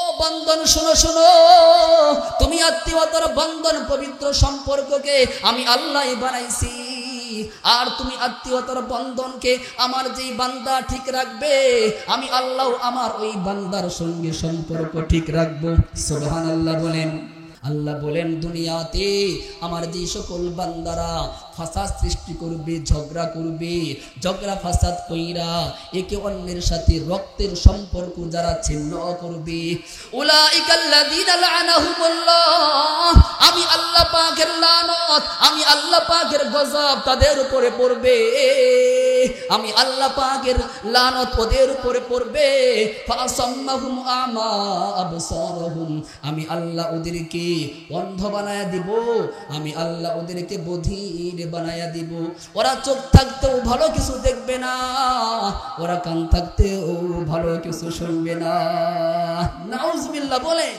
ও বন্ধন শোনো শোনো, তুমি আত্মীয়তার বন্ধন পবিত্র সম্পর্ককে আমি আল্লাহ বানাইছি। আর তুমি আত্মীয়তার বন্ধনকে আমার যেই বান্দা ঠিক রাখবে, আমি আল্লাহ আমার ওই বান্দার সঙ্গে সম্পর্ক ঠিক রাখবো। সুবহানাল্লাহ বলেন। আল্লাহ বলেন, দুনিয়াতে আমার যে সকল বান্দারা ফাসাদ সৃষ্টি করবে, ঝগড়া করবে, ঝগড়া ফাসাদ কইরা একে অন্যের সাথে রক্তের সম্পর্ক যারা ছিন্ন করবে, উলাইকাল্লাযীনা লা'নাহুমুল্লাহ, আমি আল্লাহ পাকের লানত, আমি আল্লাহ পাকের গজব তাদের উপরে পড়বে, আমি আল্লাহ পাকের লানত ওদের উপরে পড়বে। ফাসাম্মাহুম আমা আবসারহুম, আমি আল্লাহ ওদেরকে অন্ধ বানায়া দিব, আমি আল্লাহ ওদেরকে বধির বানায়া দিব। ওরা চোখ থাকতেও ভালো কিছু দেখবে না, ওরা কান থাকতেও ভালো কিছু শুনবে না। নাউজুবিল্লাহ বলে।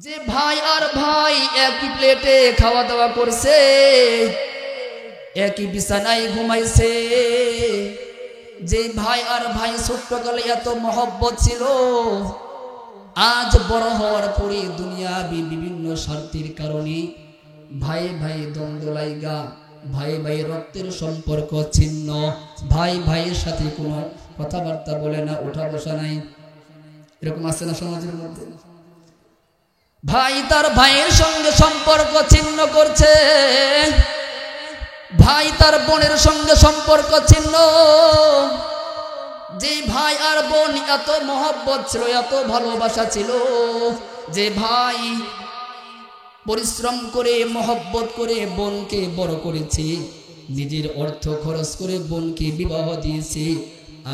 যে ভাই আর ভাই একই প্লেটে খাওয়া দাওয়া করছে, একই বিছানায় ঘুমাইছে, যে ভাই আর ভাই ছোট্টকালে এত মহব্বত ছিল, আজ বড় হওয়ার পরে দুনিয়াবি বিভিন্ন স্বার্থের কারণে ভাই ভাই দ্বন্দ্ব লাইগা, ভাই ভাই রক্তের সম্পর্ক ছিন্ন, ভাই ভাইয়ের সাথে কোনো কথাবার্তা বলে না, উঠা বসা নাই। এরকম আছে না সমাজের মধ্যে? ভাই তার ভাইয়ের সঙ্গে সম্পর্ক ছিন্ন করছে, ভাই তার বোনের সঙ্গে সম্পর্ক ছিন্ন। যে ভাই আর বোন এত মহব্বত ছিল, এত ভালোবাসা ছিল, যে ভাই পরিশ্রম করে মহব্বত করে বোনকে বড় করেছে, নিজের অর্থ খরচ করে বোনকে বিবাহ দিয়েছে,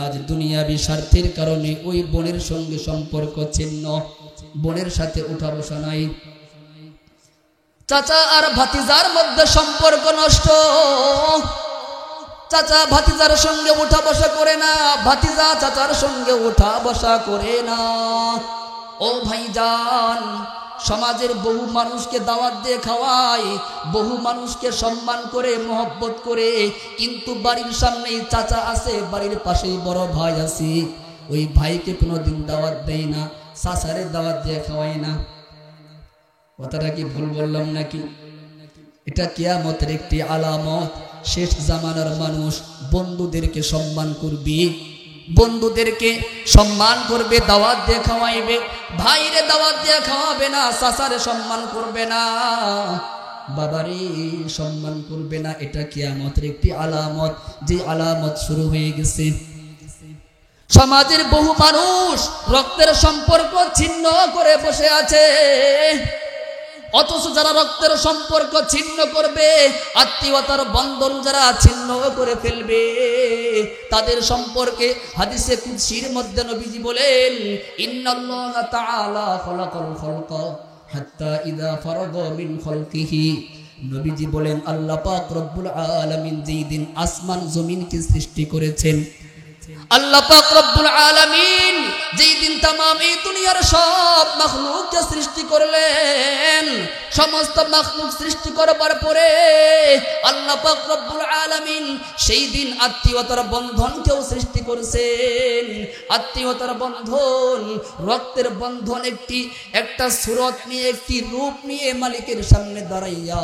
আজ দুনিয়াবি স্বার্থের কারণে ওই বোনের সঙ্গে সম্পর্ক ছিন্ন, বোনের সাথে উঠা বসা নাই। চাচা আর ভাতিজার মধ্যে সম্পর্ক নষ্ট, চাচা ভাতিজার সঙ্গে উঠা বসা করে না, ভাতিজা চাচার সঙ্গে উঠা বসা করে না। ও ভাইজান, সমাজের বহু মানুষকে দাওয়াত দিয়ে খাওয়ায়, বহু মানুষকে সম্মান করে মহব্বত করে, কিন্তু বাড়ির সামনেই চাচা আছে, বাড়ির পাশেই বড় ভাই আছে, ওই ভাইকে কোনোদিন দাওয়াত দেয় না, চাচারে দাওয়াত দিয়ে খাওয়ায় না। কথাটা কি ভুল বললাম নাকি? এটা কিয়ামতের একটি আলামত। শেষ জামানার মানুষ বন্ধুদেরকে সম্মান করবে, বন্ধুদেরকে সম্মান করবে, দাওয়াত দিয়ে খাওয়াইবে, ভাইরে দাওয়াত দিয়ে খাওয়াবে না, চাচারে সম্মান করবে না, বাবারে সম্মান করবে না। এটা কিয়ামতের একটি আলামত, যে আলামত শুরু হয়ে গেছে। সমাজের বহু মানুষ রক্তের সম্পর্ক ছিন্ন করে বসে আছে, অথচ যারা রক্তের সম্পর্ক ছিন্ন করবে, আত্মীয়তার বন্ধন যারা ছিন্ন করে ফেলবে, তাদের সম্পর্কে হাদিসে কুদসির মধ্যে নবীজি বলেন, ইন্নাল্লাহা তাআলা খালাকাল খালকা হাত্তা ইযা ফারাগা মিন খালকিহি, নবীজি বলেন আল্লাহ পাক রব্বুল আলামিন যেই দিন আসমান জমিনকে সৃষ্টি করেছেন, আল্লাহ পাক রব্বুল আলামিন যেই দিন तमाम এই দুনিয়ার সব মাখলুককে সৃষ্টি করলেন, সমস্ত মাখলুক সৃষ্টি করবার পরে আল্লাহ পাক রব্বুল আলামিন সেই দিন আত্মীয়তার বন্ধনকেও সৃষ্টি করেছেন। আত্মীয়তার বন্ধন, রক্তের বন্ধন একটা সূরত নিয়ে, একটি রূপ নিয়ে মালিকের সামনে দাঁড়াইয়া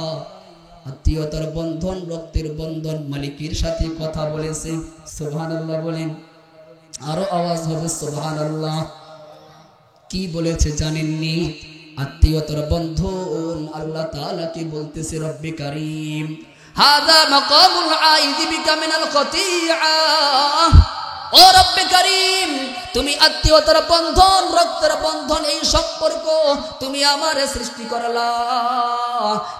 আত্মীয়তার বন্ধন, রক্তের বন্ধন মালিকের সাথে কথা বলেছে। সুবহানাল্লাহ বলেন। আরো আওয়াজ হবে সুবহানাল্লাহ। কি বলেছে জানেননি? আত্মীয়তার বন্ধন আল্লাহ তাআলা কি বলতেছে, রব্বে কারীম হাযা মাকামুল আইদি বিকা মিনাল কতিআ, ও রব্বে কারীম তুমি আত্মীয়তার বন্ধন, রক্তের বন্ধন, এই সম্পর্ক তুমি আমারে সৃষ্টি করলা,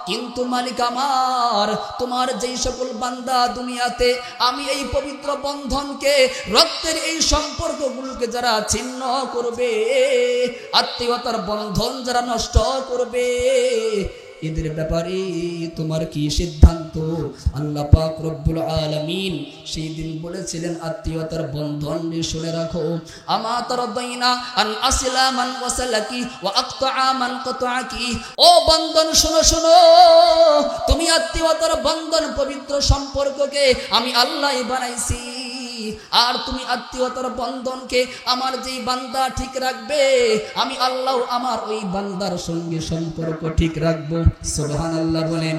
কিন্তু মালিক আমার, তোমার যেই সকল বান্দা দুনিয়াতে আমি এই পবিত্র বন্ধনকে, রক্তের এই সম্পর্কগুলোকে যারা ছিন্ন করবে, আত্মীয়তার বন্ধন যারা নষ্ট করবে, এদের ব্যাপারে তোমার কি সিদ্ধান্ত? আল্লাহ পাক রব্বুল আলামিন সেই দিন বলেছিলেন আত্মীয়তার বন্ধন শুনে রাখো, আমা তারদাইনা আন আসলা মান ওয়াসালাকি ওয়া আকতা মান কাতাকি, ও বন্ধন শোনো শোনো, তুমি আত্মীয়তার বন্ধন পবিত্র সম্পর্ককে আমি আল্লাহই বানাইছি, আর তুমি আত্মীয়তার বন্ধনকে আমার যেই বান্দা ঠিক রাখবে আমি আল্লাহ আমার ওই বান্দার সঙ্গে সম্পর্ক ঠিক রাখবো। সুবহানাল্লাহ বলেন।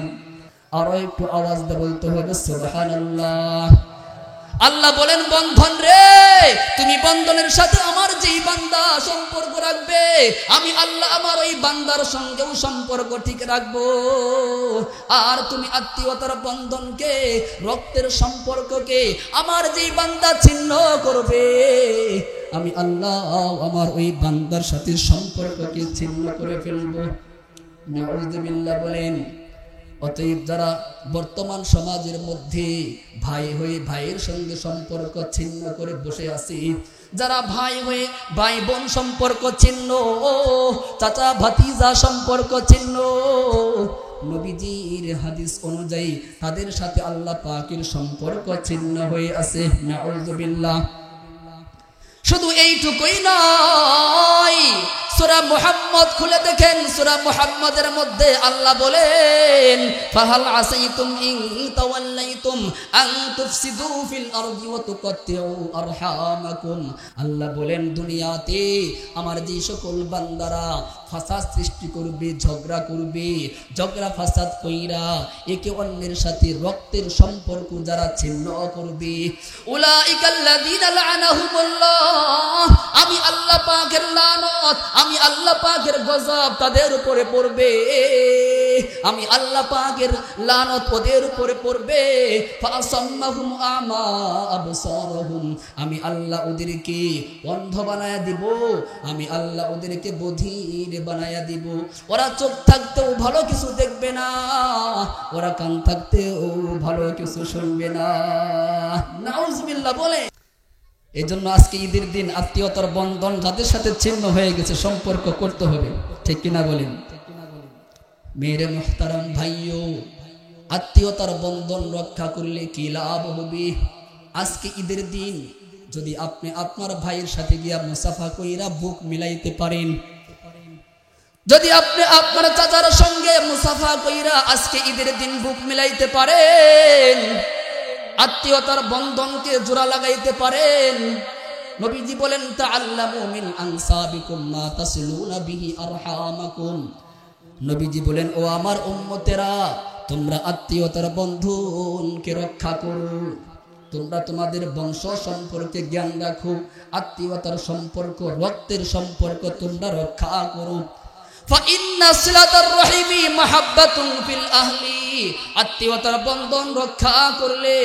আরো একটু আওয়াজ দিয়ে বলতে হবে সুবহানাল্লাহ। আল্লাহ বলেন বন্ধন রে, তুমি বন্ধনের সাথে আমার যেই বান্দা সম্পর্ক রাখবে আমি আল্লাহ আমার ওই বান্দার সঙ্গেও সম্পর্ক ঠিক রাখবো। আর তুমি আত্মীয়তার বন্ধনকে, রক্তের সম্পর্ককে আমার যেই বান্দা ছিন্ন করবে আমি আল্লাহ আমার ওই বান্দার সাথে সম্পর্ককে ছিন্ন করে ফেলবো। নাউযুবিল্লাহ বলেন। অতএব যারা বর্তমান সমাজের মধ্যে ভাই হয়ে ভাইয়ের সঙ্গে সম্পর্ক ছিন্ন করে বসে আছে, যারা ভাই হয়ে ভাই বোন সম্পর্ক ছিন্ন, চাচা ভাতিজা সম্পর্ক ছিন্ন, নবীজির হাদিস অনুযায়ী তাদের সাথে আল্লাহ পাকের সম্পর্ক ছিন্ন হয়ে আছে। নাউযুবিল্লাহ। শুধু এইটুকুই নয়, সূরা মুহাম্মদ খুলে দেখেন, সূরা মুহাম্মদের মধ্যে আল্লাহ বলেন ফাহাল আসাইতুম ইন তাওয়াল্লাইতুম আন তুফসিদু ফিল আরদি ওয়া তুকাত্তিউ আরহামাকুম। আল্লাহ বলেন দুনিয়াতে আমার যে সকল বান্দারা ফাসাদ সৃষ্টি করবে, ঝগড়া করবে, ঝগড়া ফাসাদ কইরা একে অন্যের সাথে রক্তের সম্পর্ক যারা ছিন্ন করবে, উলাইকাল্লাযীনা লা'নাহুমুল্লাহ, আমি আল্লাহ পাকের লানত, আমি আল্লাহ পাকের গজব তাদের উপরে পড়বে, আমি আল্লাহ পাকের লানত ওদের উপরে পড়বে। ফাসাম্মাহুম আমা আবসারহুম, আমি আল্লাহ ওদেরকে অন্ধ বানায়া দিব, আমি আল্লাহ ওদেরকে বধির বানায়া দিব। ওরা চোখ থাকতেও ভালো কিছু দেখবে না, ওরা কান থাকতেও ভালো কিছু শুনবে না। নাউযুবিল্লাহ বলে। এই জন্য আজকে ঈদের দিন আত্মীয়তার বন্ধন যাদের সাথে ছিন্ন হয়ে গেছে সম্পর্ক করতে হবে, ঠিক কিনা বলেন? মেরে মুহতারাম ভাইও, আত্মীয়তার বন্ধন রক্ষা করলে কি লাভ হবে? আজকে ঈদের দিন যদি আপনি আপনার ভাইয়ের সাথে গিয়া মুসাফা কইরা বুক মিলাইতে পারেন, যদি আপনি আপনার চাচার সঙ্গে মুসাফা কইরা আজকে ঈদের দিন বুক মিলাইতে পারেন, আত্মীয়তার বন্ধনকে জোড়া লাগাইতে পারেন, নবীজি বলেন তাআল্লামু মিন আনসাবিকুম মা তাসিলুনা বিহি আরহামাকুম। নবীজি বলেন ও আমার উম্মতেরা, তোমরা আত্মীয়তার বন্ধনকে রক্ষা করো, তোমরা তোমাদের বংশ সম্পর্কে জ্ঞান রাখো, আত্মীয়তার সম্পর্ক, রক্তের সম্পর্ক তোমরা রক্ষা করো। ফাইন্না সিলাতার রহিমি মাহাব্বাতুন ফিল আহলি, আত্মীয়তার বন্ধন রক্ষা করলে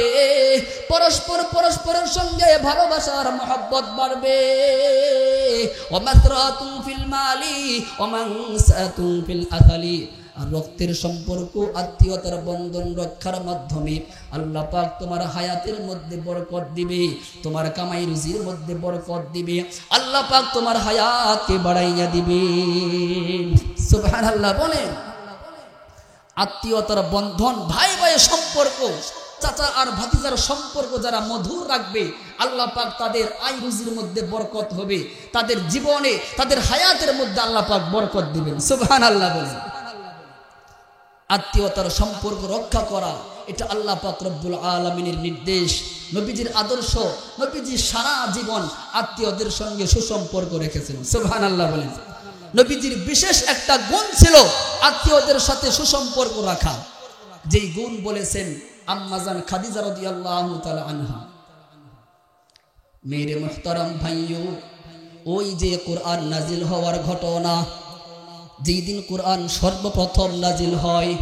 পরস্পরের সঙ্গে ভালোবাসার মহব্বত বাড়বে। ওয়া মাসরাতুন ফিল মালি ওয়া মানসাতুন ফিল আসালি, আর রক্তের সম্পর্ক, আত্মীয়তার বন্ধন রক্ষার মাধ্যমে আল্লাহ পাক তোমার হায়াতের মধ্যে বরকত দিবে, তোমার কামাই রুজির মধ্যে বরকত দিবে, আল্লাহ পাক তোমার হায়াতকে বাড়াইয়া দিবে। সুবহানাল্লাহ বলেন। আত্মীয়তার বন্ধন, ভাই ভাইয়ের সম্পর্ক, চাচা আর ভাতিজার সম্পর্ক যারা মধুর রাখবে আল্লাহ পাক তাদের আয় রুজির মধ্যে বরকত হবে, তাদের জীবনে, তাদের হায়াতের মধ্যে আল্লাহ পাক বরকত দিবেন। সুবহানাল্লাহ বলেন। আত্মীয়তার সম্পর্ক রক্ষা করা এটা আল্লাহ পাক রব্বুল আলামিনের নির্দেশ, নবীজির আদর্শ। নবীজি সারা জীবন আত্মীয়দের সঙ্গে সুসম্পর্ক রেখেছেন। সুবহানাল্লাহ বলেন। নবীজির বিশেষ একটা গুণ ছিল আত্মীয়দের সাথে সুসম্পর্ক রাখা, যেই গুণ বলেছেন আম্মাজান খাদিজা রাদিয়াল্লাহু তাআলা আনহা। মেরে মুহতারাম ভাইও, ওই যে কোরআন নাজিল হওয়ার ঘটনা, যেই দিন কোরআন সর্বপ্রথম নাজিল হয়,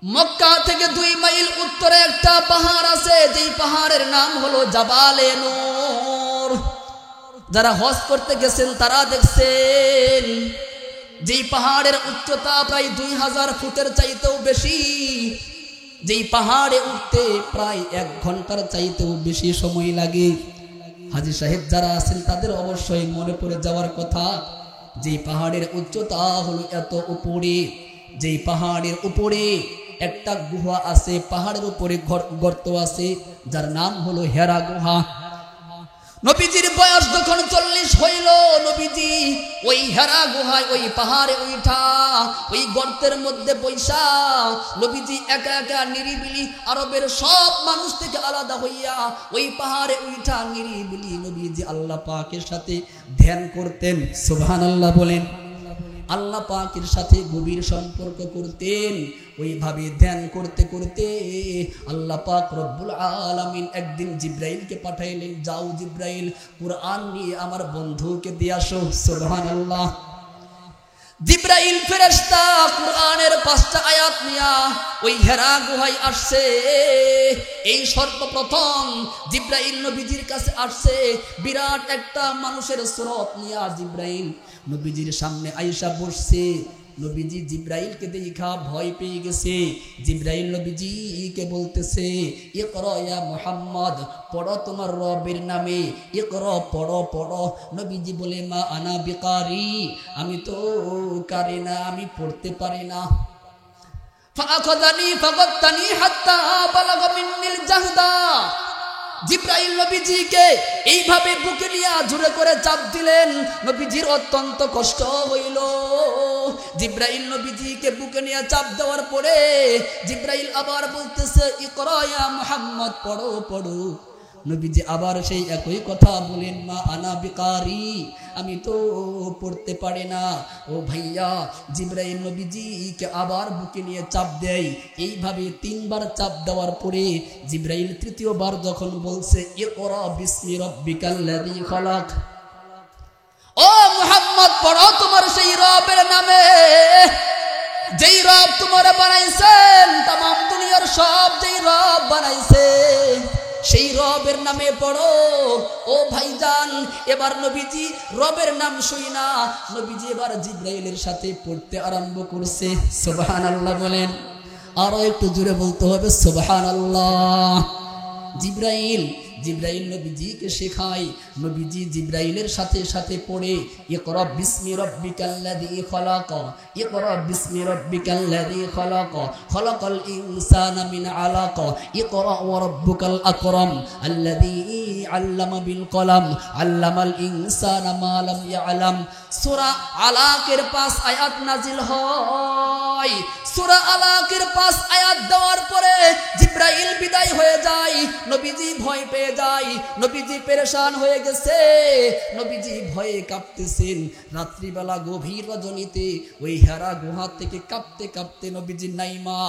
মক্কা থেকে 2 মাইল উত্তরে একটা পাহাড় আছে, যেই পাহাড়ের নাম হলো জাবালে নূর। যারা হজ করতে গেছেন তারা দেখছেন, যেই পাহাড়ের উচ্চতা প্রায় 2000 ফুটের চাইতেও বেশি, যেই পাহাড়ে উঠতে প্রায় 1 ঘন্টার চাইতেও বেশি সময় লাগে। হাজী সাহেব যারা আছেন তাদের অবশ্যই মনে পড়ে যাওয়ার কথা, যেই পাহাড়ের উচ্চতা হলো এত উপরে, যেই পাহাড়ের উপরে একটা গুহা আছে, পাহাড়ের উপরে গর্ত আছে, যার নাম হলো হেরা গুহা। নবীজির বয়স যখন 40 হইল, নবীজি ওই হেরা গুহায়, ওই পাহাড়ে উঠা, ওই গর্তের মধ্যে বৈশা নবীজি একা একা নিরিবিলি আরবের সব মানুষ থেকে আলাদা হইয়া ওই পাহাড়ে উঠা নিরিবিলি নবীজি আল্লাহ পাকের সাথে ধ্যান করতেন। সুবহানাল্লাহ বলেন। আল্লাহ পাকের সাথে গভীর সম্পর্ক করতেন। ওইভাবে ধ্যান করতে করতে আল্লাহ পাক রব্বুল আলামিন একদিন জিব্রাইলকে পাঠাইলেন, যাও জিব্রাইল, কুরআন নিয়ে আমার বন্ধুকে দিয়ে আসো। সুবহানাল্লাহ। জিব্রাইল ফেরেশতা কুরআনের 5টা আয়াত নিয়া ওই হেরা গুহায় আসছে। এই সর্বপ্রথম জিব্রাইল নবীজির কাছে আসছে, বিরাট একটা মানুষের সুরত নিয়া জিব্রাইল নবীজির সামনে আয়েশা বসছে। নবীজি জিব্রাইলকে দেখা ভয় পেয়ে গেছে। জিব্রাইল নবীজিকে বলতেছে, ইকরা ইয়া মুহাম্মদ, পড়ো তোমার রবের নামে, ইকরা, পড়ো পড়ো। নবীজি বলে, মা আনা বিকারি, আমি তো কারি না, আমি পড়তে পারি না। ফাআখাযানি ফাগাত্তানি হাত্তা বালাগা মিন্নিল জাহদা। জিব্রাইল নবীজিকে এইভাবে বুকে নিয়ে জোরে করে চাপ দিলেন। নবীজির অত্যন্ত কষ্ট হইল। জিব্রাইল নবীজিকে বুকে নিয়ে চাপ দেওয়ার পরে জিব্রাইল আবার বলতেছে, ইকরা ইয়া মুহাম্মদ, পড়ো পড়ো। নবীজি আবার সেই একই কথা বলেন, মা আনা বিকারি, আমি তো পড়তে পারি না। ও ভাইয়া, জিব্রাইল নবীজিকে আবার বুকে নিয়ে চাপ দেয়। এইভাবে 3বার চাপ দেওয়ার পরে জিব্রাইল 3য় বার যখন বলছে, ইকরা বিসমি রাব্বিকাল্লাযী খালাক, ও মুহাম্মদ, পড়ো তোমার সেই রবের নামে, যেই রব তোমার বানাইছেন, तमाम দুনিয়ার সব যেই রব বানাইছে সেই রবের নামে পড়ো। ও ভাইজান, এবার নবীজি রবের নাম শুই না, নবীজি এবার জিব্রাইলের সাথে পড়তে আরম্ভ করছে। সুবহানাল্লাহ বলেন। আরো একটু জোরে বলতে হবে সুবহানাল্লাহ। জিব্রাইল নবীজিকে শেখায়। নবীজি জিব্রাইলের সাথে সাথে পড়ে, ইকরা বিসমি রাব্বিকাল্লাযী খালাক, ইকরা বিসমি রাব্বিকাল্লাযী খালাক, খালাকাল ইনসানা মিন আলাক, ইকরা ওয়া রাব্বুকাল আকরাম আল্লাযী আল্লামা বিল কলম আল্লামাল ইনসানা মা লাম ইয়ালাম। সূরা আলাকের 5 আয়াত নাজিল হয়। সূরা আলাকের 5 আয়াত দেওয়ার পরে জিব্রাইল বিদায় হয়ে যায়। নবীজি ভয় পেয়ে যায়। নবীজি পেরেশান হয়ে গেছে। নবীজি ভয়ে কাঁপতেছেন। রাত্রিবেলা গভীর রজনীতে ওই হেরা গুহা থেকে কাঁপতে কাঁপতে নবীজি নাইমা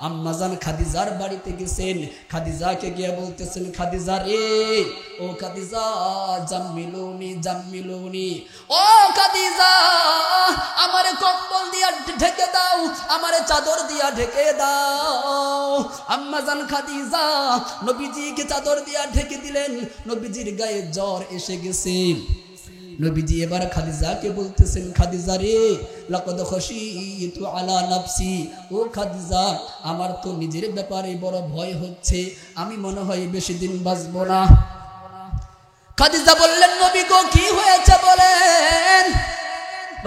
আম্মাজান খাদিজার বাড়িতে গেছেন। খাদিজাকে গিয়ে বলতেছেন, খাদিজা রে, ও খাদিজা, জাম্মিলুনি জাম্মিলুনি, ও খাদিজা, আমারে কম্বল দিয়া ঢেকে দাও, আমারে চাদর দিয়া ঢেকে দাও। আম্মাজান খাদিজা নবীজিকে চাদর দিয়া ঢেকে দিলেন। নবীজির গায়ে জ্বর এসে গেছে। নবীজি এবার খাদিজাকে বলতেছেন, খাদিজা রে, লাকাদ খাশিতু আলা নাফসি, ও খাদিজা, আমার তো নিজের ব্যাপারে বড় ভয় হচ্ছে, আমি মনে হয় বেশি দিন বাঁচব না। খাদিজা বললেন, নবী গো, কি হয়েছে বলেন।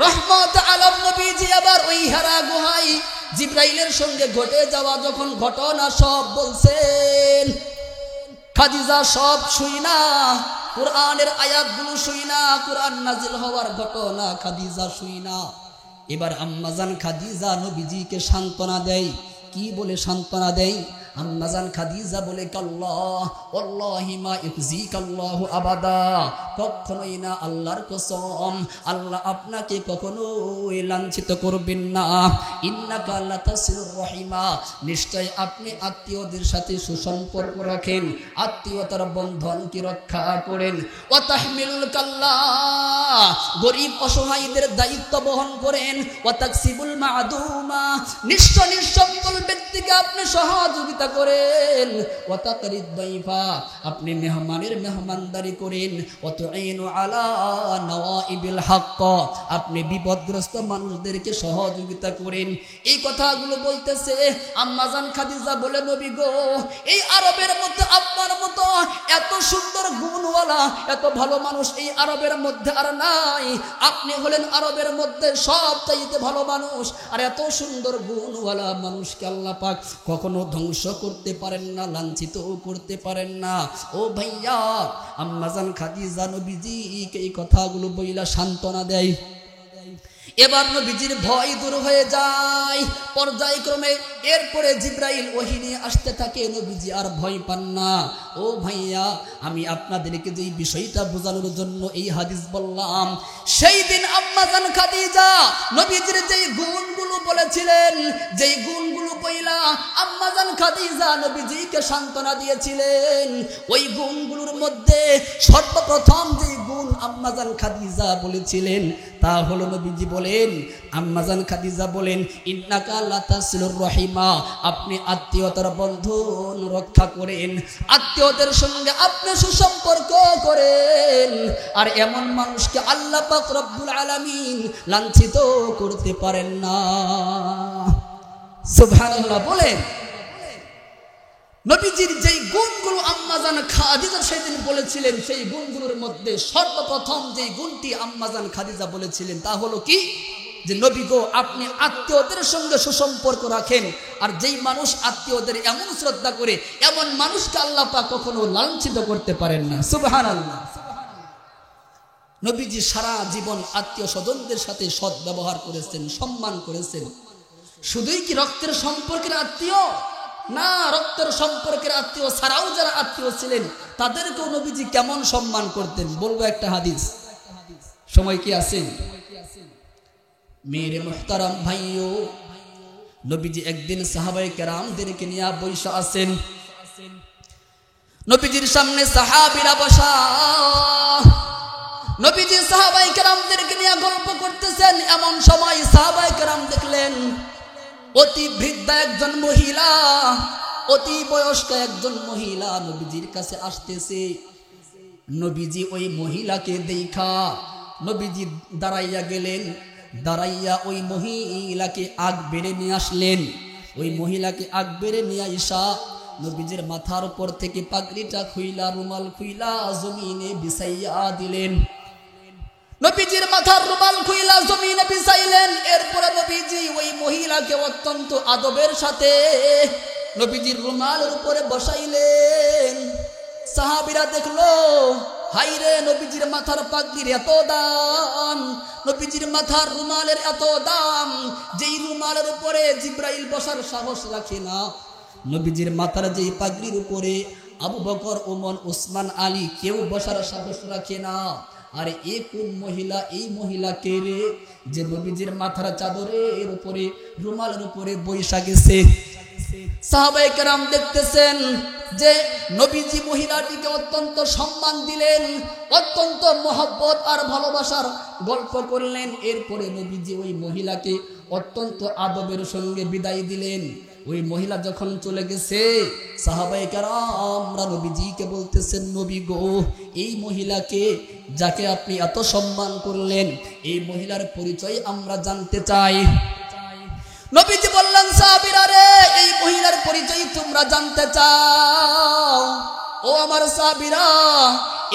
রহমত আলম নবীজি আবার ওই হেরা গুহায় জিব্রাইলের সঙ্গে ঘটে যাওয়া যখন ঘটনা সব বলছেন। খাদিজা সব শুই না, কুরআনের আয়াতগুলো শুই না, কুরআন নাজিল হওয়ার ঘটনা খাদিজা শুই না। এবার আম্মাজান খাদিজা নবীজিকে সান্ত্বনা দেয়। কি বলে সান্ত্বনা দেয়? আম্মাজান খাদিজা বলে, কাল্লাহ ওয়াল্লাহি মা ইউযিকাল্লাহু আবাদা, কখনোই না, আল্লাহর কসম, আল্লাহ আপনাকে কখনোই লাঞ্ছিত করবেন না। ইন্নাকা লাতাসিরুর রহিমা, নিশ্চয় আপনি আত্মীয়দের সাথে সুসম্পর্ক রাখেন, আত্মীয়তার বন্ধনকে রক্ষা করেন। ওয়া তাহমিলুল কাল্লা, গরিব অসহায়দের দায়িত্ব বহন করেন। ওয়া তাকসিবুল মা'দুমা, নিঃস্ব নিঃসম্বল ব্যক্তিকে আপনি সহযোগিতা করেন। ওয়া তাকরিদ দাইফা, আপনি মেহমানের মেহমানদারি করেন। ওয়া তুঈনু আলা নওয়াইবিল হক, আপনি বিপদগ্রস্ত মানুষদেরকে সহযোগিতা করেন। এই কথাগুলো বলতেছে। আম্মাজান খাদিজা বলে, নবী গো, এই আরবের মধ্যে আপনার মতো এত সুন্দর গুণওয়ালা, এত ভালো মানুষ এই আরবের মধ্যে আর নাই। আপনি হলেন আরবের মধ্যে সবচাইতে ভালো মানুষ। আর এত সুন্দর গুণওয়ালা মানুষকে আল্লাহ পাক কখনো ধ্বংস করতে পারেন না, লাঞ্ছিত করতে পারেন না। ও ভাইয়া, আম্মাজান খাদিজা নবীজিকে এই কথাগুলো বইলা সান্ত্বনা দেয়। এবার নবীজির ভয় দূর হয়ে যায় পর্যায়ক্রমে। এরপরে জিব্রাইল ওহী নিয়ে আসতে থাকে, নবীজি আর ভয় পান না। ও ভাইয়া, আমি আপনাদেরকে যেই বিষয়টা বোঝানোর জন্য এই হাদিস বললাম, সেই দিন আম্মাজান খাদিজা নবীজির যেই গুণগুলো বলেছিলেন, যেই গুণগুলো বইলা আম্মাজান খাদিজা নবীজিকে সান্ত্বনা দিয়েছিলেন, ওই গুণগুলোর মধ্যে সর্বপ্রথম যেই গুণ আম্মাজান খাদিজা বলেছিলেন তা হলো, নবীজি বলেন, আম্মাজান খাদিজা বলেন, ইন্নাকা লাতাসিলুর রহিমা, আপনি আত্মীয়তার বন্ধন রক্ষা করেন, আত্মীয়দের সঙ্গে আপনি সুসম্পর্ক করেন। আর এমন মানুষকে আল্লাহ পাক রব্বুল আলামিন লাঞ্ছিত করতে পারেন না। সুবহানাল্লাহ বলেন। নবীজির যেই গুণগুলো আম্মাজান খাদিজা সেদিন বলেছিলেন, সেই গুণগুলোর মধ্যে সর্বপ্রথম যেই গুণটি আম্মাজান খাদিজা বলেছিলেন তা হলো কি, যে নবী গো, আপনি আত্মীয়দের সঙ্গে সুসম্পর্ক রাখেন। আর যেই মানুষ আত্মীয়দের এমন শ্রদ্ধা করে, এমন মানুষকে আল্লাহ পাক কখনো লাঞ্ছিত করতে পারেন না। সুবহানাল্লাহ। নবীজি সারা জীবন আত্মীয় স্বজনদের সাথে সৎ ব্যবহার করেছেন, সম্মান করেছেন। শুধুই কি রক্তের সম্পর্কের আত্মীয়? না, রক্তের সম্পর্কের আত্মীয় ছাড়াও যারা আত্মীয় ছিলেন তাদেরকেও নবীজি কেমন সম্মান করতেন বলবো একটা হাদিস। সময় কি আছে? মেরে মুহতারাম ভাইও, নবীজি একদিন সাহাবায়ে কেরামদেরকে নিয়ে বসে আছেন। নবীজির সামনে সাহাবীরা বসা, নবীজি সাহাবায়ে কেরামদেরকে নিয়ে গল্প করতেছেন। এমন সময় সাহাবায়ে কেরাম দেখলেন অতি বৃদ্ধা একজন মহিলা, অতি বয়স্ক একজন মহিলা নবীজির কাছে আসতেছে। নবীজি ওই মহিলাকে দেখা নবীজি দাঁড়াইয়া গেলেন, দাঁড়াইয়া ওই মহিলাকে আগ বেড়ে নিয়ে আসলেন। ওই মহিলাকে আগ বেড়ে নিয়ে আইসা নবীজির মাথার উপর থেকে পাগড়িটা খুইলা, রুমাল খুইলা জমিনে বিছাইয়া দিলেন। নবীজির মাথার রুমাল খুইলা জমিনে বিছাইলেন। এরপরে নবীজি ওই মহিলাকে অত্যন্ত আদবের সাথে নবীজির রুমালের উপরে বসাইলেন। সাহাবীরা দেখলো, হাইরে, নবীজির মাথার পাগড়ির এত দাম, নবীজির মাথার রুমালের এত দাম, যেই রুমালের উপরে জিব্রাইল বসার সাহস রাখে না, নবীজির মাথার যেই পাগড়ির উপরে আবু বকর, ওমর, উসমান, আলী কেউ বসার সাহস রাখে না। আর এই কোন মহিলা? এই মহিলা কে রে, যে নবীজির মাথার চাদরের উপরে, রুমালের উপরে বৈশা গেছে। সাহাবায়ে কেরাম দেখতেছেন যে নবীজি মহিলাটিকে অত্যন্ত সম্মান দিলেন, অত্যন্ত মহব্বত আর ভালোবাসার গল্প করলেন। এরপরে নবীজি ওই মহিলাকে অত্যন্ত আদবের সঙ্গে বিদায় দিলেন। ওই মহিলা যখন চলে গেছে, সাহাবায়ে কেরামরা নবীজিকে বলতেছেন, নবী গো, এই মহিলাকে, যাকে আপনি এত সম্মান করলেন, এই মহিলার পরিচয় আমরা জানতে চাই। নবীজি বললেন, সাহাবীরা রে, এই মহিলার পরিচয় তোমরা জানতে চাও? ও আমার সাহাবীরা,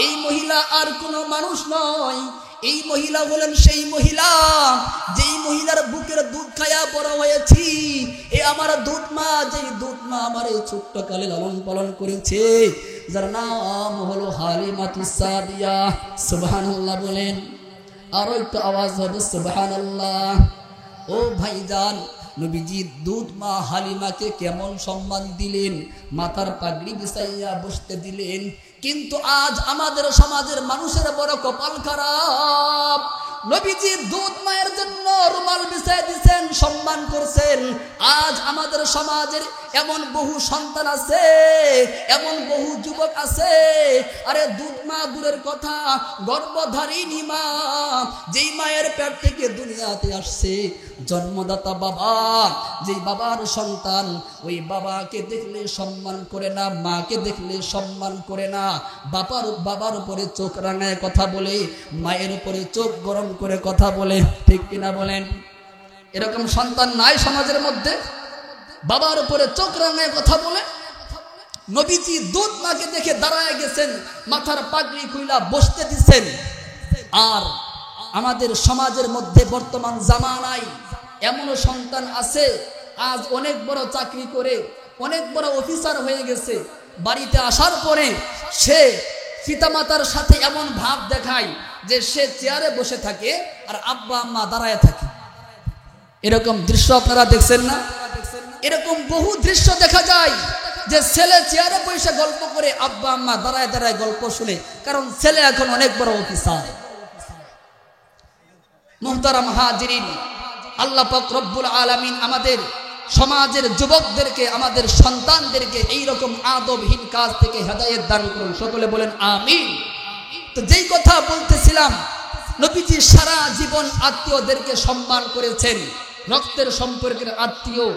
এই মহিলা আর কোনো মানুষ নয়। এই মহিলা হলেন সেই মহিলা, যেই মহিলার বুকের দুধ খায়া বড় হয়েছি। এ আমার দুধ মা, যেই দুধ মা আমার এই ছোট্ট কালে লালন পালন করেছে, যার নাম হলো হালিমাতুস সাদিয়া। সুবহানাল্লাহ বলেন। আরো একটু আওয়াজ হবে, সুবহানাল্লাহ। ও ভাইজান, নবীজি দুধ মা হালিমাকে কেমন সম্মান দিলেন, মাথার পাগড়ি বিছাইয়া বসতে দিলেন। কিন্তু আজ আমাদের সমাজের মানুষের বড় কপাল খারাপ। নবীজি দুধ মায়ের জন্য রুমাল বিছাই দিয়েছেন, সম্মান করছেন। আজ আমাদের সমাজের এমন বহু সন্তান আছে, এমন বহু যুবক আছে, আরে দুধ মা দূরের কথা, গর্ভধারিণী মা, যেই মায়ের পেট থেকে দুনিয়াতে আসছে, জন্মদাতা বাবা, যেই বাবার সন্তান, ওই বাবাকে দেখলে সম্মান করে না, মাকে দেখলে সম্মান করে না। বাবার উপরে চোখ রাঙায় কথা বলে, মায়ের উপরে চোখ গরম করে কথা বলে, ঠিক কিনা বলেন? এরকম সন্তান নাই সমাজের মধ্যে? বাবার উপরে চোখ রাঙায় কথা বলে। নবীজি দুধ মাকে দেখে দাঁড়ায় গেছেন, মাথার পাগড়ি খুইলা বসতে দিচ্ছেন। আর আমাদের সমাজের মধ্যে বর্তমান জামানায় এমনও সন্তান আছে, আজ অনেক বড় চাকরি করে, অনেক বড় অফিসার হয়ে গেছে, বাড়িতে আসার পরে সে পিতামাতার সাথে এমন ভাব দেখায় যে সে চেয়ারে বসে থাকে আর আব্বা আম্মা দাঁড়ায় থাকে। এরকম দৃশ্য আপনারা দেখছেন না? এরকম বহু দৃশ্য দেখা যায় যে ছেলে চেয়ারে বসে গল্প করে, আব্বা আম্মা দাঁড়ায় দাঁড়ায় গল্প শুনে, কারণ ছেলে এখন অনেক বড় অফিসার। মুহতারাম হাজিরিন, আল্লাহ পাক রব্বুল আলামিন আমাদের সমাজের যুবকদেরকে, আমাদের সন্তানদেরকে এইরকম আদবহীন কাজ থেকে হেদায়েত দান করুন। সকলে বলেন আমিন। তো যেই কথা বলতেছিলাম, নবীজি সারা জীবন আত্মীয়দেরকে সম্মান করেছেন। রক্তের সম্পর্কের আত্মীয়,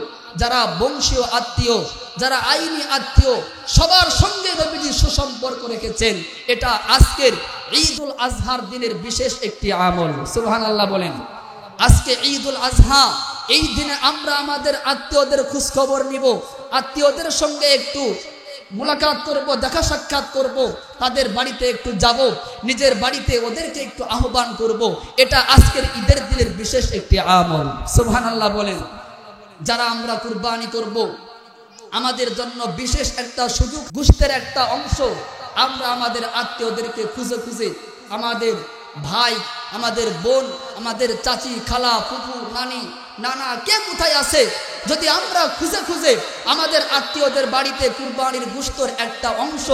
যারা বংশীয় আত্মীয়, যারা আইনি আত্মীয়, সবার সঙ্গে নবীজি সুসম্পর্ক রেখেছেন। এটা আজকের ঈদুল আজহার দিনের বিশেষ একটি আমল। সুবহানাল্লাহ বলেন। আজকে ঈদুল আজহা, এই দিনে আমরা আমাদের আত্মীয়দের খোঁজ খবর নিব, আত্মীয়দের সঙ্গে একটু মুলাকাত করব, দেখা সাক্ষাৎ করব, তাদের বাড়িতে একটু যাব, নিজের বাড়িতে ওদেরকে একটু আহ্বান করব। এটা আজকের ঈদের দিনের বিশেষ একটি আমল। সুবহানাল্লাহ বলেন। যারা আমরা কুরবানি করব, আমাদের জন্য বিশেষ একটা সুযোগ, গোশতের একটা অংশ আমরা আমাদের আত্মীয়দেরকে খুঁজে খুঁজে, আমাদের ভাই, আমাদের বোন, আমাদের চাচি, খালা, ফুফু, নানি, নানা কে কোথায় আছে, যদি আমরা খুঁজে খুঁজে আমাদের আত্মীয়দের বাড়িতে কুরবানির গোশতের একটা অংশ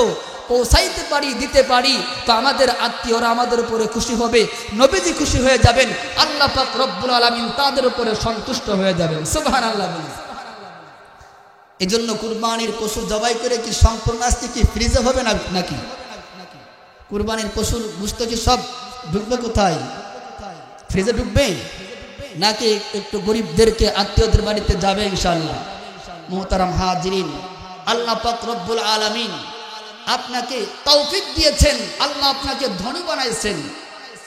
পৌঁছাইতে পারি, দিতে পারি, তো আমাদের আত্মীয়রা আমাদের উপরে খুশি হবে, নবীজি খুশি হয়ে যাবেন, আল্লাহ পাক রব্বুল আলামিন তাদের উপরে সন্তুষ্ট হয়ে যাবেন। সুবহানাল্লাহ। এজন্য কুরবানির পশু জবাই করে কি সম্পূর্ণ আজকে কি ফ্রিজে হবে না নাকি? কুরবানির পশুর গোশত কি সব ঢুকবে কোথায়? ফ্রিজে ঢুকবে নাকি একটু গরিবদেরকে আত্মীয়দের বাড়িতে যাবে ইনশাআল্লাহ? মুহতারাম হাজিরিন, আল্লাহ পাক রব্বুল আলামিন আপনাকে তৌফিক দিয়েছেন, আল্লাহ আপনাকে ধনী বানাইছেন,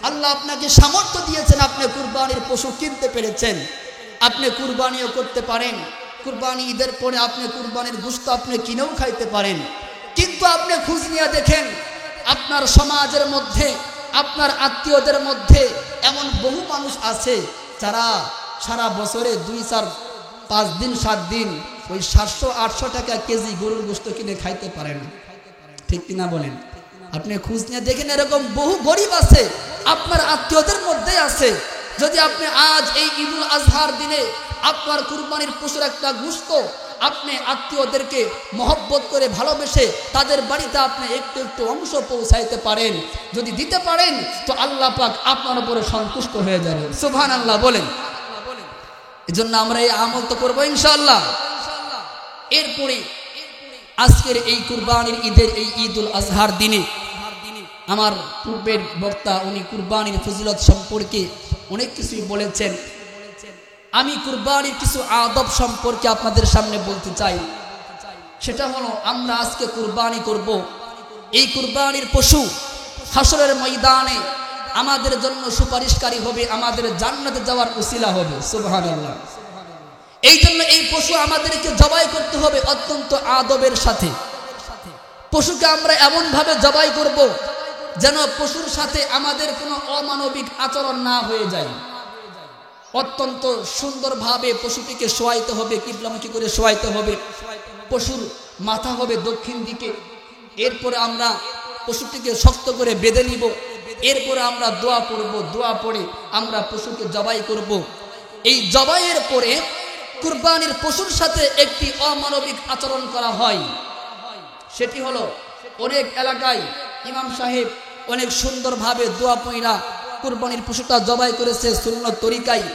আল্লাহ আপনাকে সামর্থ্য দিয়েছেন, আপনি কুরবানির পশু কিনতে পেরেছেন, আপনি কুরবানিও করতে পারেন। কুরবানি ঈদের পরে আপনি কুরবানির গোশত আপনি কিনেও খাইতে পারেন। কিন্তু আপনি খোঁজ নিয়ে দেখেন, আপনার সমাজের মধ্যে, আপনার আত্মীয়দের মধ্যে এমন বহু মানুষ আছে যারা সারা বছরে 2, 4, 5 দিন 7 দিন ওই 700-800 টাকা কেজি গরুর গোশত কিনে খাইতে পারে না। ঠিক কিনা বলেন? আপনি খোঁজ নিয়ে দেখেন, এরকম বহু গরিব আছে, আপনার আত্মীয়দের মধ্যে আছে। যদি আপনি আজ এই ঈদুল আজহার দিনে আপনার কুরবানির পশুর একটা গোশত আপনি আত্মীয়দেরকে মহব্বত করে ভালোবেসে তাদের বাড়িতে আপনি একটু একটু অংশ পৌঁছাইতে পারেন, যদি দিতে পারেন, তো আল্লাহ পাক আপনার উপরে সন্তুষ্ট হয়ে যাবেন। সুবহানাল্লাহ বলেন। এজন্য আমরা এই আমল তো করবো ইনশাআল্লাহ। এরপরে আজকের এই কুরবানির ঈদের এই ঈদুল আজহার দিনে আমার পূর্বের বক্তা উনি কুরবানির ফজিলত সম্পর্কে অনেক কিছুই বলেছেন। আমি কুরবানির কিছু আদব সম্পর্কে আপনাদের সামনে বলতে চাই। সেটা হলো, আমরা আজকে কুরবানি করব, এই কুরবানির পশু হাসরের ময়দানে আমাদের জন্য সুপারিশকারী হবে, আমাদের জান্নাতে যাওয়ার উসিলা হবে। সুবহানাল্লাহ। এই জন্য এই পশু আমাদেরকে জবাই করতে হবে অত্যন্ত আদবের সাথে। পশুকে আমরা এমন ভাবে জবাই করব যেন পশুর সাথে আমাদের কোনো অমানবিক আচরণ না হয়ে যায়। অত্যন্ত সুন্দরভাবে পশুটিকে শোয়াইতে হবে, কিবলামুখী করে শোয়াইতে হবে। পশুর মাথা হবে দক্ষিণ দিকে। এরপরে আমরা পশুটিকে শক্ত করে বেঁধে নিব। এরপরে আমরা দোয়া পড়ব, দোয়া পড়ে আমরা পশুকে জবাই করব। এই জবাইয়ের পরে কুরবানির পশুর সাথে একটি অমানবিক আচরণ করা হয়। সেটি হলো, অনেক এলাকায় ইমাম সাহেব অনেক সুন্দরভাবে দোয়া পড়া কুরবানির পশুটা জবাই করেছে সুন্নত তরিকায়।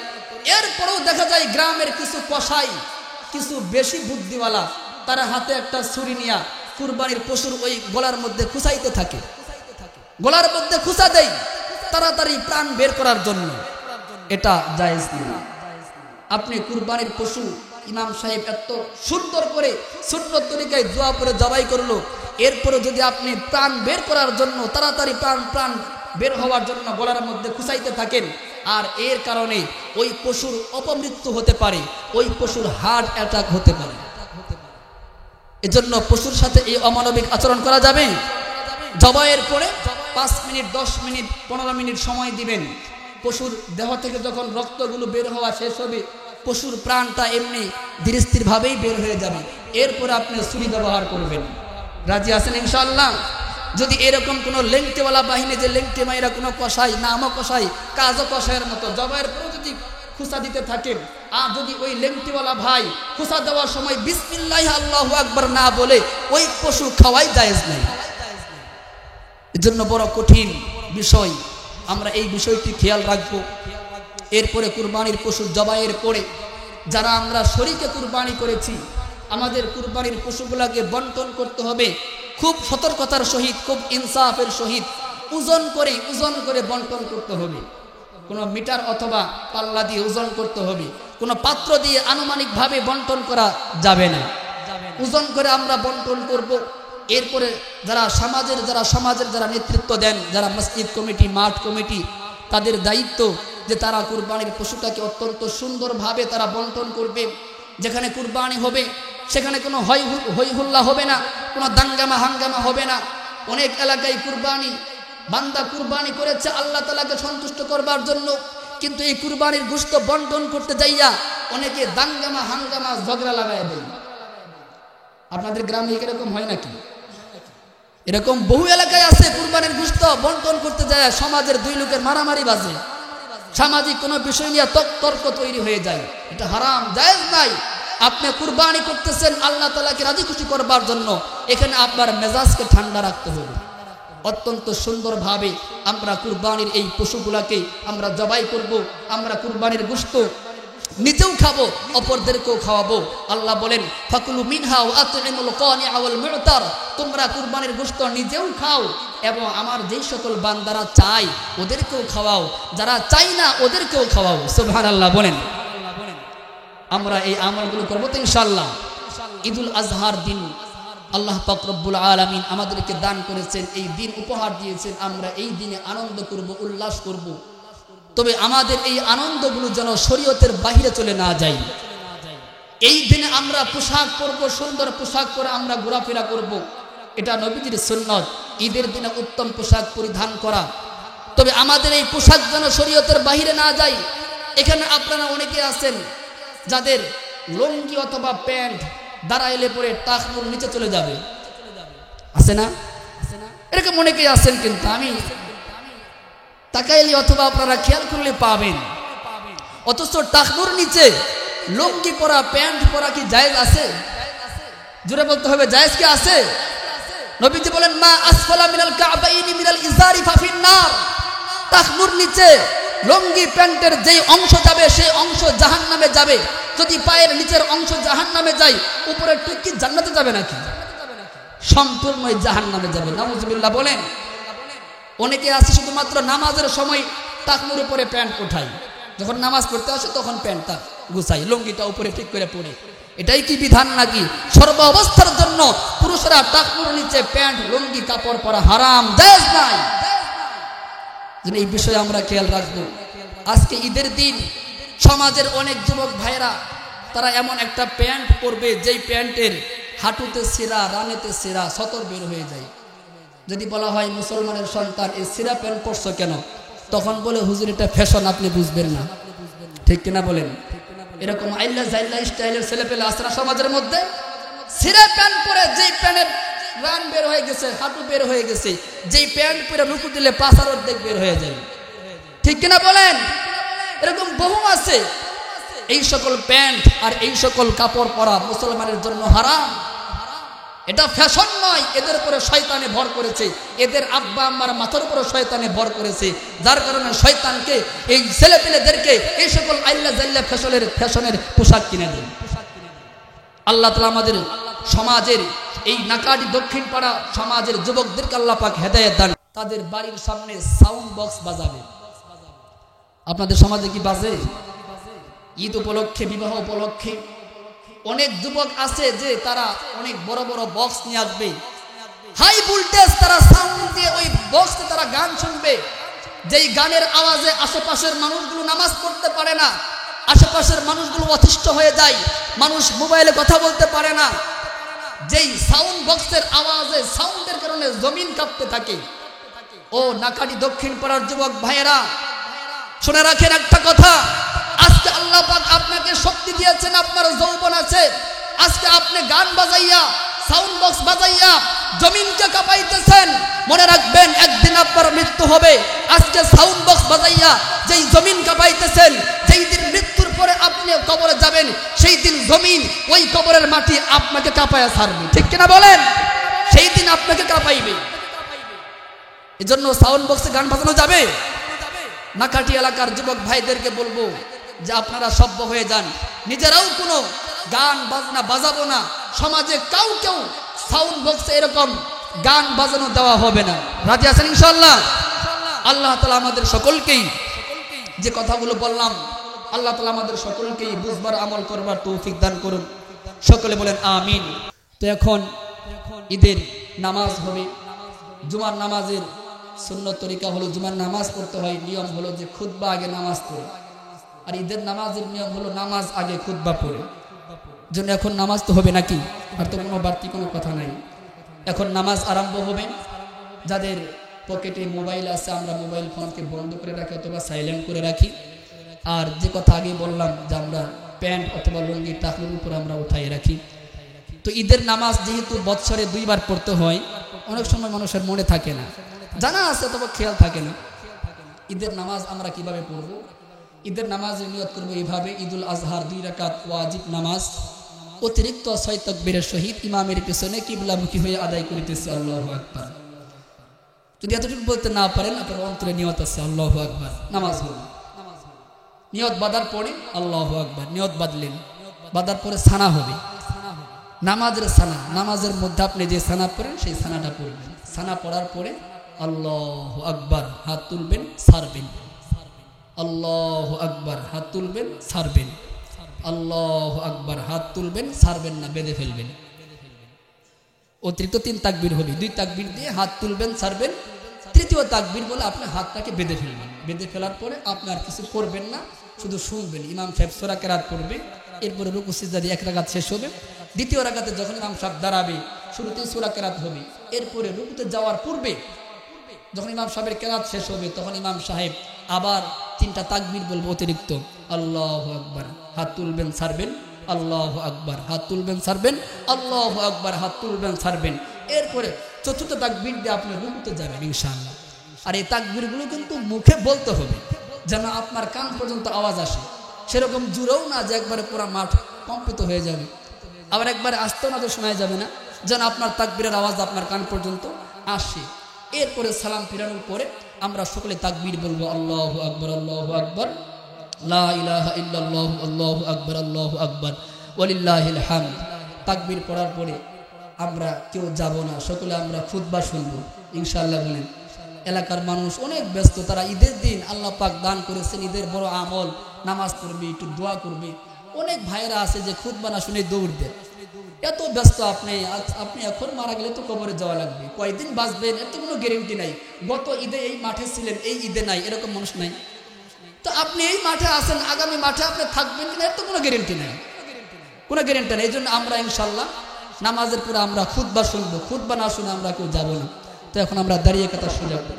এরপরেও দেখা যায় গ্রামের কিছু কসাই, কিছু বেশি বুদ্ধিওয়ালা, তারা হাতে একটা ছুরি নিয়ে কুরবানির পশুর ওই গলার মধ্যে খুঁচাইতে থাকে, গলার মধ্যে খুঁচা দেয় তাড়াতাড়ি প্রাণ বের করার জন্য। এটা জায়েজ না। আপনি কুরবানির পশু ইমাম সাহেব এত সুন্দর করে সুন্নত তরিকায় দোয়া করে জবাই করলো, এরপরে যদি আপনি প্রাণ বের করার জন্য তাড়াতাড়ি প্রাণ বের হওয়ার জন্য গলার মধ্যে খুঁচাইতে থাকেন, আর এর কারণে ওই পশুর অপমৃত্যু হতে পারে, ওই পশুর হার্ট অ্যাটাক হতে পারে। এজন্য পশুর সাথে এই অমানবিক আচরণ করা যাবে। জবাইয়ের পরে 5 মিনিট, 10 মিনিট, 15 মিনিট সময় দিবেন। পশুর দেহ থেকে যখন রক্তগুলো বের হওয়া শেষ হবে, পশুর প্রাণটা এমনি ধীর স্থির ভাবেই বের হয়ে যাবে। এরপরে আপনি ছুরি ব্যবহার করবেন। রাজি আছেন ইনশাআল্লাহ? যদি এরকম কোনো লেংটেওয়ালা বাহিনী, যে লেংটে মাইরা কোনো কষাই, নামও কষাই, কাজও কষাইয়ের মতো জবাইয়ের পরে যদি খুসা দিতে থাকেন, আর যদি ওই লেংটিওয়ালা ভাই খুসা দেওয়ার সময় বিসমিল্লাহ আল্লাহু আকবার না বলে ওই পশু খাওয়াই জায়েজ নেই। এর জন্য বড় কঠিন বিষয়, আমরা এই বিষয়টি খেয়াল রাখবো। এরপরে কুরবানির পশু জবাইয়ের পরে যারা আমরা শরীকে কুরবানি করেছি, আমাদের কুরবানির পশুগুলাকে বন্টন করতে হবে খুব সতর্কতার সহিত, খুব ইনসাফের সহিত, ওজন করে বন্টন করতে হবে। কোনো মিটার অথবা পাল্লা দিয়ে ওজন করতে হবে, কোনো পাত্র দিয়ে আনুমানিকভাবে বন্টন করা যাবে না। ওজন করে আমরা বন্টন করব। এরপরে যারা সমাজের যারা নেতৃত্ব দেন, যারা মসজিদ কমিটি, মাঠ কমিটি, তাদের দায়িত্ব যে তারা কুরবানির পশুটাকে অত্যন্ত সুন্দরভাবে তারা বন্টন করবে। যেখানে কুরবানি হবে সেখানে কোনো হই হুল্লা হবে না, কোনো দাঙ্গামা হাঙ্গামা হবে না। অনেক এলাকায় বান্দা কুরবানি করেছে আল্লাহ তাআলাকে সন্তুষ্ট করবার জন্য, কিন্তু এই কুরবানির গোশত বন্টন করতে যাইয়া অনেকে দাঙ্গামা হাঙ্গামা ঝগড়া লাগায় দেয়। আপনাদের গ্রামে এরকম হয় নাকি? এরকম বহু এলাকায় আছে, কুরবানির গোশত বন্টন করতে যায় সমাজের দুই লোকের মারামারি বাজে, সামাজিক কোনো বিষয় নিয়ে তর্ক তৈরি হয়ে যায়। এটা হারাম, জায়েজ নাই। আপনি কুরবানি করতেছেন আল্লাহ তাআলাকে রাজি খুশি করবার জন্য, এখানে আপনার মেজাজকে ঠান্ডা রাখতে হবে। অত্যন্ত সুন্দরভাবে আমরা কুরবানির এই পশুগুলাকে আমরা জবাই করব। আমরা কুরবানির গোশত নিজেও খাবো, অপরদেরকেও খাওয়াবো। আল্লাহ বলেন ফাকুলু মিনহা ওয়া আতইমুল কানিআ ওয়াল মু'তার, তোমরা কুরবানির গোশত নিজেও খাও এবং আমার যেই সকল বান্দারা চায় ওদেরকেও খাওয়াও, যারা চায় না ওদেরকেও খাওয়াও। সুবহানাল্লাহ বলেন। আমরা এই আমলগুলো করবো তো ইনশাআল্লাহ। ঈদুল আজহার দিন আল্লাহ পাক রব্বুল আলামিন আমাদেরকে দান করেছেন, এই দিন উপহার দিয়েছেন। আমরা এই দিনে আনন্দ করব, উল্লাস করব। তবে আমাদের এই আনন্দগুলো যেন শরীয়তের বাহিরে চলে না যায়। এই দিনে আমরা পোশাক পরবো, সুন্দর পোশাক পরে আমরা ঘোরাফেরা করব, এটা নবীজির সুন্নত। ঈদের দিনে উত্তম পোশাক পরিধান করা, তবে আমাদের এই পোশাক যেন শরীয়তের বাহিরে না যায়। এখানে আপনারা অনেকে আছেন যাদের লুঙ্গি অথবা প্যান্ট দাঁড়াইলে পরে টাকনুর নিচে চলে যাবে, আছে না? এরকম অনেকেই আছেন, কিন্তু আমি তাকাইলে অথবা আপনারা খেয়াল করলে পাবেন। অথচ টাকনুর নিচে লুঙ্গি পরা, প্যান্ট পরা কি জায়েজ আছে? জোরে বলতে হবে, জায়েজ কি আছে? নবীজি বলেন মা আসফালা মিনাল কাবাইনি মিনাল ইজারি ফাফিন নার, টাকনুর নিচে লুঙ্গি প্যান্টের যেই অংশ যাবে সেই অংশ জাহান্নামে যাবে। যদি পায়ের নিচের অংশ জাহান্নামে যায়, উপরের টুক কি জান্নাতে যাবে নাকি? সম্পূর্ণই জাহান্নামে যাবে। নাউজুবিল্লাহ বলেন। অনেকে আছে শুধুমাত্র নামাজের সময় টাকনুর উপরে প্যান্ট উঠাই, যখন নামাজ পড়তে আসে তখন প্যান্টটা গুছাই, লুঙ্গিটা উপরে ঠিক করে পরে। এটাই কি বিধান নাকি? সর্ব অবস্থার জন্য পুরুষরা টাকনুর নিচে প্যান্ট লুঙ্গি কাপড় পরা হারাম, জায়েজ নাই। এই বিষয়ে আমরা খেয়াল রাখবো। আজকে ঈদের দিন সমাজের অনেক যুবক ভাইরা তারা এমন একটা প্যান্ট পরবে যেই প্যান্টের হাঁটুতে ছেঁড়া, রানেতে ছেঁড়া, সতর বের হয়ে যায়। যদি বলা হয় মুসলমানের সন্তান এই ছেঁড়া প্যান্ট পরছো কেন, তখন বলে হুজুর এটা ফ্যাশন, আপনি বুঝবেন না। ঠিক কিনা বলেন? এরকম আইল্লা জাইল্লা স্টাইলের ছেলেপেলে আছে না সমাজের মধ্যে? ছেঁড়া প্যান্ট পরে, যেই প্যান্টের রান বের হয়ে গেছে, হাঁটু বের হয়ে গেছে, যেই প্যান্ট পরে রুকু দিলে পাছার অর্ধেক বের হয়ে যায়। ঠিক কিনা বলেন? এরকম বহু আছে। এই সকল প্যান্ট আর এই সকল কাপড় পরা মুসলমানের জন্য হারাম। এটা ফ্যাশন নয়, এদের উপরে শয়তানে ভর করেছে, এদের আব্বা আম্মার মাথার উপরে শয়তানে ভর করেছে, যার কারণে শয়তানকে এই ছেলেপেলেদেরকে এই সকল আইল্লা জাইল্লা ফ্যাশনের পোশাক কিনে দেন। আল্লাহ তাআলা আমাদের সমাজের এই নাকাটি দক্ষিণ পাড়া সমাজের যুবকদেরকে আল্লাহ পাক হেদায়েত দান। তাদের বাড়ির সামনে সাউন্ড বক্স বাজাবে। আপনাদের সমাজে কি বাজে? ঈদ উপলক্ষে, বিবাহ উপলক্ষে অনেক যুবক আছে যে তারা অনেক বড় বড় বক্স নিয়ে আসবে, হাই ভোল্টেজ তারা সাউন্ড দিয়ে ওই বক্সে তারা গান শুনবে। যেই গানের আওয়াজে আশেপাশের মানুষগুলো নামাজ পড়তে পারে না, আশেপাশের মানুষগুলো অতিষ্ঠ হয়ে যায়, মানুষ মোবাইলে কথা বলতে পারে না। যেই সাউন্ড বক্সের আওয়াজে, সাউন্ডের কারণে জমিন কাঁপতে থাকে। ও নাকাটি দক্ষিণ পাড়ার যুবক ভাইয়েরা, শুনে রাখেন একটা কথা, আজকে আল্লাহ পাক আপনাকে শক্তি দিয়েছেন, আপনার যৌবন আছে, আজকে আপনি আপনি গান বাজাইয়া সাউন্ড বক্স বাজাইয়া জমিনকে কাঁপাইতেছেন, মনে রাখবেন একদিন আপনার মৃত্যু হবে। আজকে সাউন্ড বক্স বাজাইয়া যেই জমিন কাঁপাইতেছেন, যেই দিন মৃত্যুর পরে আপনি কবরে যাবেন, সেই দিন জমিন ওই কবরের মাটি আপনাকে কাঁপায়া ছাড়বে, ঠিক কিনা বলেন? সেই দিন আপনাকে কাঁপাইবে। এজন্য সাউন্ড বক্সে গান বাজানো যাবে না? কাটি এলাকার যুবক ভাইদেরকে বলবো যে আপনারা সভ্য হয়ে যান, নিজেরাও কোনো গান বাজনা বাজাবো না। সমাজে কেউ সাউন্ড বক্সে এরকম গান বাজানো দেওয়া হবে না। রাজি আছেন ইনশাআল্লাহ? আল্লাহ তাআলা আমাদের সকলকেই যে কথাগুলো বললাম, আল্লাহ তাআলা আমাদের সকলকেই বুঝবার আমল করবার তৌফিক দান করুন। সকলে বলেন আমিন। তো এখন ঈদের নামাজ হবে। জুমার নামাজের সুন্নত তরিকা হলো জুমার নামাজ পড়তে হয়, নিয়ম হলো যে খুতবা আগে নামাজ পড়ে, আর ঈদের নামাজের নিয়ম হলো নামাজ আগে খুতবা পড়ে। জন্য এখন নামাজ তো হবে নাকি? আর তো কোনো বাড়তি কোনো কথা নাই। এখন নামাজ আরম্ভ হবে। যাদের পকেটে মোবাইল আছে আমরা মোবাইল ফোনকে বন্ধ করে রাখি অথবা সাইলেন্ট করে রাখি। আর যে কথা আগে বললাম যে আমরা প্যান্ট অথবা লুঙ্গি টাকলুর উপর আমরা উঠাই রাখি। তো ঈদের নামাজ যেহেতু বৎসরে 2 বার পড়তে হয়, অনেক সময় মানুষের মনে থাকে না, জানা আছে তবে খেয়াল থাকে না। ঈদের নামাজ আমরা কিভাবে পড়ব? ঈদের নামাজের নিয়ত করবো এইভাবে, ঈদুল আজহার 2 রাকাত ওয়াজিব নামাজ অতিরিক্ত 6 তাকবীরের সহিত ইমামের পিছনে কিবলামুখী হয়ে আদায় করিতেছি আল্লাহু আকবার। যদি এতটুকু বলতে না পারেন, আপনার অন্তরে নিয়ত আছে আল্লাহু আকবার, নামাজ হলো। নিয়ত বাঁধার পরে আল্লাহু আকবার, নিয়ত বাঁধলেন, বাঁধার পরে সানা হবে, নামাজের সানা। নামাজের মধ্যে আপনি যে সানা পড়েন সেই সানাটা পড়বেন। সানা পড়ার পরে আল্লাহু আকবার, হাত তুলবেন, ছাড়বেন। আল্লাহু আকবার, হাত তুলবেন, ছাড়বেন। আল্লাহু আকবার, হাত তুলবেন, ছাড়বেন না, বেঁধে ফেলবেন। অতিরিক্ত 3 তাকবীর হবে। 2 তাকবীর দিয়ে হাত তুলবেন, ছাড়বেন। তৃতীয় তাকবীর বলে আপনি হাতটাকে বেঁধে ফেলবেন। বেঁধে ফেলার পরে আপনি আর কিছু করবেন না, শুধু শুনবেন। ইমাম সাহেব সূরা কেরাত পড়বে, এরপরে রুকু সিজদা দিয়ে 1 রাকাত শেষ হবে। দ্বিতীয় রাকাতে যখন ইমাম সাহেব দাঁড়াবে, শুরুতেই সূরা কেরাত হবে। এরপরে রুকুতে যাওয়ার পূর্বে যখন ইমাম সাহেবের কেরাত শেষ হবে, তখন ইমাম সাহেব আবার 3টা তাকবীর বলবে অতিরিক্ত। আল্লাহু আকবার, হাত তুলবেন, ছাড়বেন। আল্লাহু আকবার, হাত তুলবেন, ছাড়বেন। আল্লাহু আকবার, হাত তুলবেন, ছাড়বেন। এরপরে 4র্থ তাকবীর দিয়ে আপনি রুকুতে যাবেন ইনশাআল্লাহ। আর এই তাকবীরগুলো কিন্তু মুখে বলতে হবে, যেন আপনার কান পর্যন্ত আওয়াজ আসে। সেরকম জোরেও না যে একবারে পুরো মাঠ কম্পিত হয়ে যাবে, আবার একবারে আসতেও না যে শোনা যাবে না, যেন আপনার তাকবীরের আওয়াজ আপনার কান পর্যন্ত আসে। এরপরে সালাম ফিরানোর পরে আমরা সকলে তাকবীর বলবো, আল্লাহু আকবার, আল্লাহু আকবার, লা ইলাহা ইল্লাল্লাহু, আল্লাহু আকবার, আল্লাহু আকবার, ওয়ালিল্লাহিল হামদ। তাকবীর পড়ার পরে আমরা কেউ যাব না, সকলে আমরা খুতবা শুনবো ইনশাআল্লাহ। বলেন এলাকার মানুষ অনেক ব্যস্ত, তারা ঈদের দিন আল্লাহ পাক দান করেছেন, ঈদের বড় আমল, নামাজ পড়বে, একটু দোয়া করবে। অনেক ভাইরা আছে যে খুতবা না শুনে দৌড় দেয়। এত ব্যস্ত আপনি এখন মারা গেলে তো কবরে যাওয়া লাগবে, কয়দিন বাঁচবেন এত কোনো গ্যারেন্টি নাই। গত ঈদে এই মাঠে ছিলেন, এই ঈদে নাই, এরকম মানুষ নাই। তো আপনি এই মাঠে আছেন, আগামী মাঠে আপনি থাকবেন কিনা এর তো কোনো গ্যারেন্টি নাই, কোনো গ্যারেন্টি নেই। এই জন্য আমরা ইনশাল্লাহ নামাজের পরে আমরা খুতবা শুনবো, খুতবা না শুনে আমরা কেউ যাবো না। তো এখন আমরা দাঁড়িয়ে কথা শুনবো।